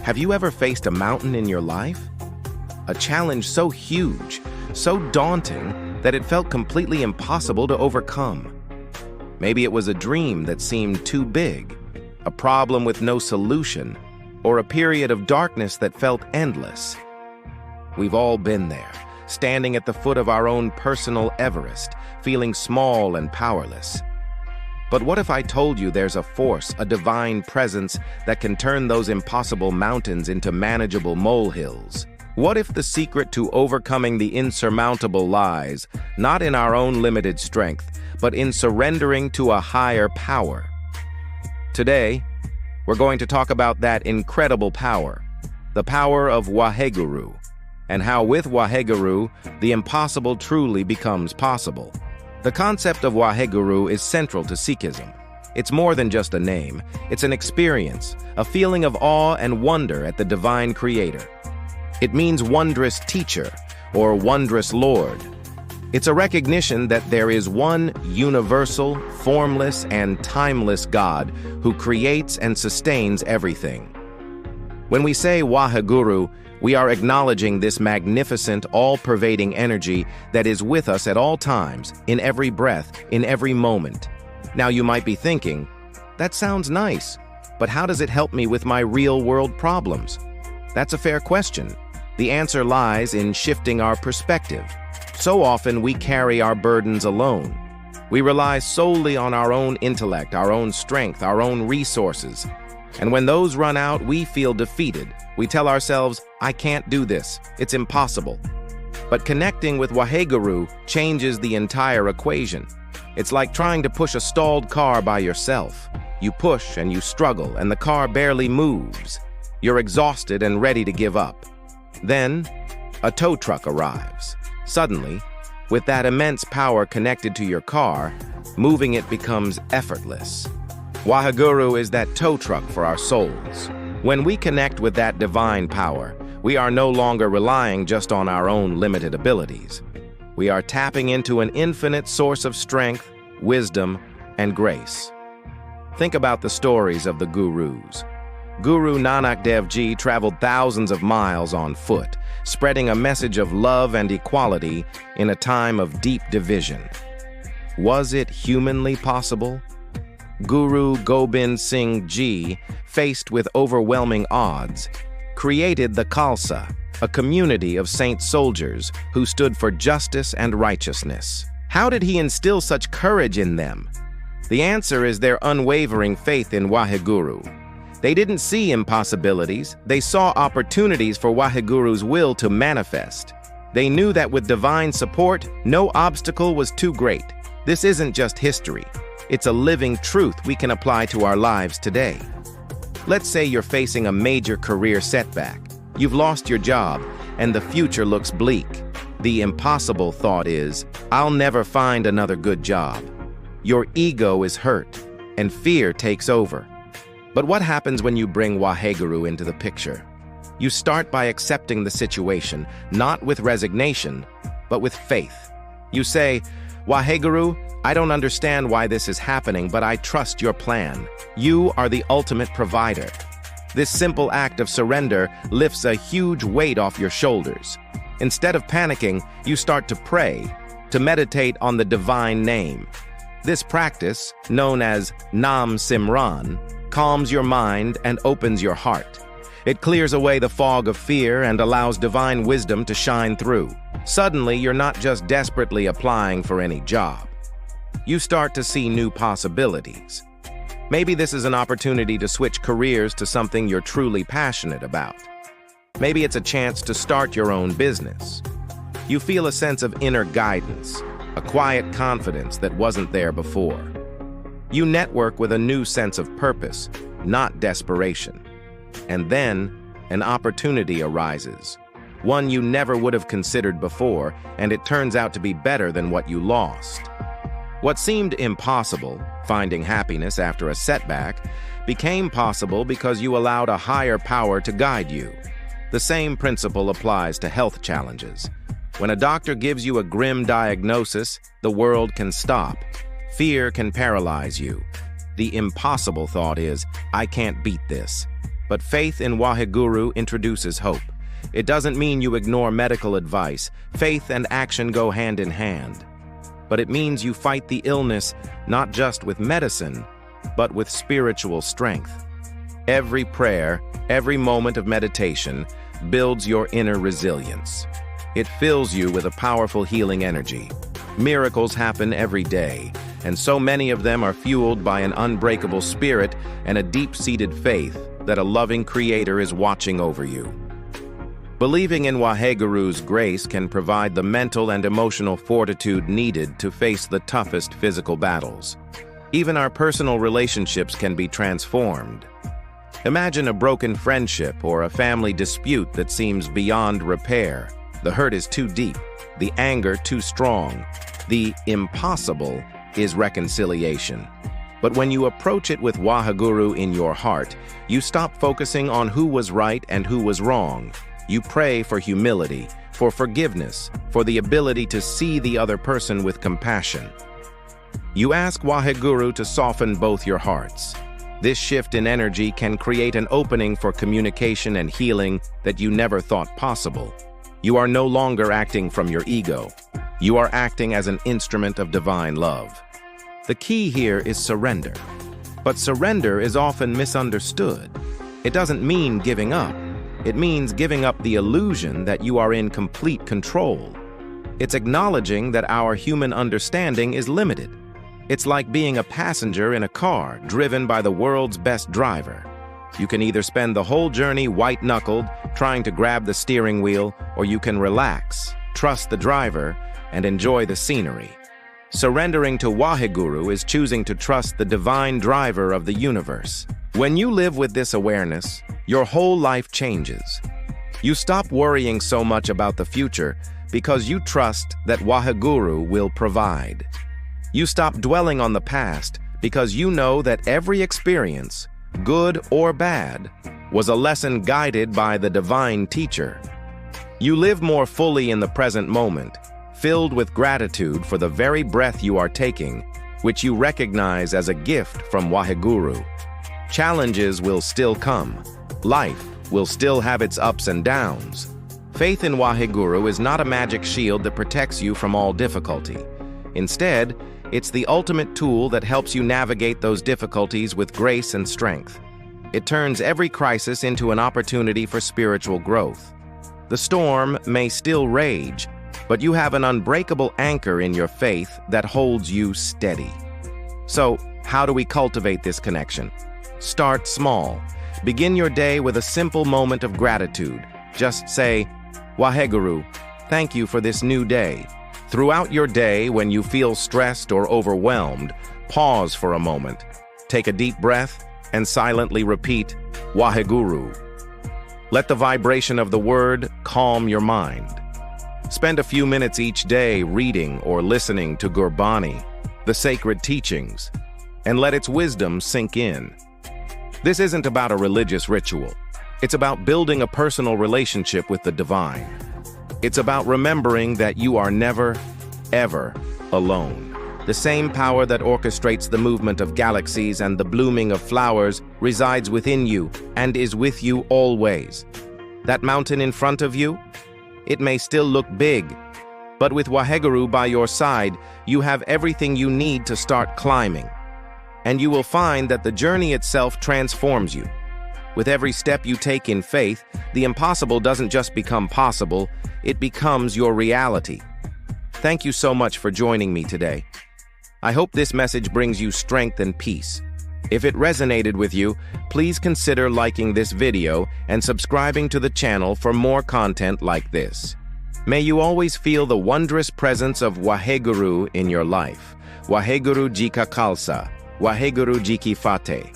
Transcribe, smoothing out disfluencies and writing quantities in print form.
Have you ever faced a mountain in your life? A challenge so huge, so daunting, that it felt completely impossible to overcome. Maybe it was a dream that seemed too big, a problem with no solution, or a period of darkness that felt endless. We've all been there, standing at the foot of our own personal Everest, feeling small and powerless. But what if I told you there's a force, a divine presence, that can turn those impossible mountains into manageable molehills? What if the secret to overcoming the insurmountable lies, not in our own limited strength, but in surrendering to a higher power? Today, we're going to talk about that incredible power, the power of Waheguru, and how with Waheguru, the impossible truly becomes possible. The concept of Waheguru is central to Sikhism. It's more than just a name, it's an experience, a feeling of awe and wonder at the divine creator. It means wondrous teacher, or wondrous Lord. It's a recognition that there is one universal, formless, and timeless God who creates and sustains everything. When we say Waheguru, we are acknowledging this magnificent, all-pervading energy that is with us at all times, in every breath, in every moment. Now you might be thinking, that sounds nice, but how does it help me with my real-world problems? That's a fair question. The answer lies in shifting our perspective. So often we carry our burdens alone. We rely solely on our own intellect, our own strength, our own resources. And when those run out, we feel defeated. We tell ourselves, I can't do this, it's impossible. But connecting with Waheguru changes the entire equation. It's like trying to push a stalled car by yourself. You push and you struggle, and the car barely moves. You're exhausted and ready to give up. Then, a tow truck arrives. Suddenly, with that immense power connected to your car, moving it becomes effortless. Waheguru is that tow truck for our souls. When we connect with that divine power, we are no longer relying just on our own limited abilities. We are tapping into an infinite source of strength, wisdom, and grace. Think about the stories of the gurus. Guru Nanak Dev Ji traveled thousands of miles on foot, spreading a message of love and equality in a time of deep division. Was it humanly possible? Guru Gobind Singh Ji, faced with overwhelming odds, created the Khalsa, a community of saint soldiers who stood for justice and righteousness. How did he instill such courage in them? The answer is their unwavering faith in Waheguru. They didn't see impossibilities, they saw opportunities for Waheguru's will to manifest. They knew that with divine support, no obstacle was too great. This isn't just history. It's a living truth we can apply to our lives today. Let's say you're facing a major career setback. You've lost your job, and the future looks bleak. The impossible thought is, I'll never find another good job. Your ego is hurt, and fear takes over. But what happens when you bring Waheguru into the picture? You start by accepting the situation, not with resignation, but with faith. You say, Waheguru, I don't understand why this is happening, but I trust your plan. You are the ultimate provider. This simple act of surrender lifts a huge weight off your shoulders. Instead of panicking, you start to pray, to meditate on the divine name. This practice, known as Naam Simran, calms your mind and opens your heart. It clears away the fog of fear and allows divine wisdom to shine through. Suddenly, you're not just desperately applying for any job. You start to see new possibilities. Maybe this is an opportunity to switch careers to something you're truly passionate about. Maybe it's a chance to start your own business. You feel a sense of inner guidance, a quiet confidence that wasn't there before. You network with a new sense of purpose, not desperation. And then, an opportunity arises, one you never would have considered before, and it turns out to be better than what you lost. What seemed impossible, finding happiness after a setback, became possible because you allowed a higher power to guide you. The same principle applies to health challenges. When a doctor gives you a grim diagnosis, the world can stop. Fear can paralyze you. The impossible thought is, I can't beat this. But faith in Waheguru introduces hope. It doesn't mean you ignore medical advice. Faith and action go hand in hand. But it means you fight the illness not just with medicine, but with spiritual strength. Every prayer, every moment of meditation builds your inner resilience. It fills you with a powerful healing energy. Miracles happen every day, and so many of them are fueled by an unbreakable spirit and a deep-seated faith that a loving Creator is watching over you. Believing in Waheguru's grace can provide the mental and emotional fortitude needed to face the toughest physical battles. Even our personal relationships can be transformed. Imagine a broken friendship or a family dispute that seems beyond repair. The hurt is too deep, the anger too strong. The impossible is reconciliation. But when you approach it with Waheguru in your heart, you stop focusing on who was right and who was wrong. You pray for humility, for forgiveness, for the ability to see the other person with compassion. You ask Waheguru to soften both your hearts. This shift in energy can create an opening for communication and healing that you never thought possible. You are no longer acting from your ego. You are acting as an instrument of divine love. The key here is surrender. But surrender is often misunderstood. It doesn't mean giving up. It means giving up the illusion that you are in complete control. It's acknowledging that our human understanding is limited. It's like being a passenger in a car driven by the world's best driver. You can either spend the whole journey white-knuckled, trying to grab the steering wheel, or you can relax, trust the driver, and enjoy the scenery. Surrendering to Waheguru is choosing to trust the divine driver of the universe. When you live with this awareness, your whole life changes. You stop worrying so much about the future because you trust that Waheguru will provide. You stop dwelling on the past because you know that every experience, good or bad, was a lesson guided by the divine teacher. You live more fully in the present moment, filled with gratitude for the very breath you are taking, which you recognize as a gift from Waheguru. Challenges will still come. Life will still have its ups and downs. Faith in Waheguru is not a magic shield that protects you from all difficulty. Instead, it's the ultimate tool that helps you navigate those difficulties with grace and strength. It turns every crisis into an opportunity for spiritual growth. The storm may still rage, but you have an unbreakable anchor in your faith that holds you steady. So, how do we cultivate this connection? Start small. Begin your day with a simple moment of gratitude. Just say, Waheguru, thank you for this new day. Throughout your day, when you feel stressed or overwhelmed, pause for a moment. Take a deep breath and silently repeat, Waheguru. Let the vibration of the word calm your mind. Spend a few minutes each day reading or listening to Gurbani, the sacred teachings, and let its wisdom sink in. This isn't about a religious ritual. It's about building a personal relationship with the divine. It's about remembering that you are never, ever alone. The same power that orchestrates the movement of galaxies and the blooming of flowers resides within you and is with you always. That mountain in front of you? It may still look big, but with Waheguru by your side, you have everything you need to start climbing. And you will find that the journey itself transforms you. With every step you take in faith, the impossible doesn't just become possible, it becomes your reality. Thank you so much for joining me today. I hope this message brings you strength and peace. If it resonated with you, please consider liking this video and subscribing to the channel for more content like this. May you always feel the wondrous presence of Waheguru in your life. Waheguru Jika Khalsa, Waheguru Jiki Fateh.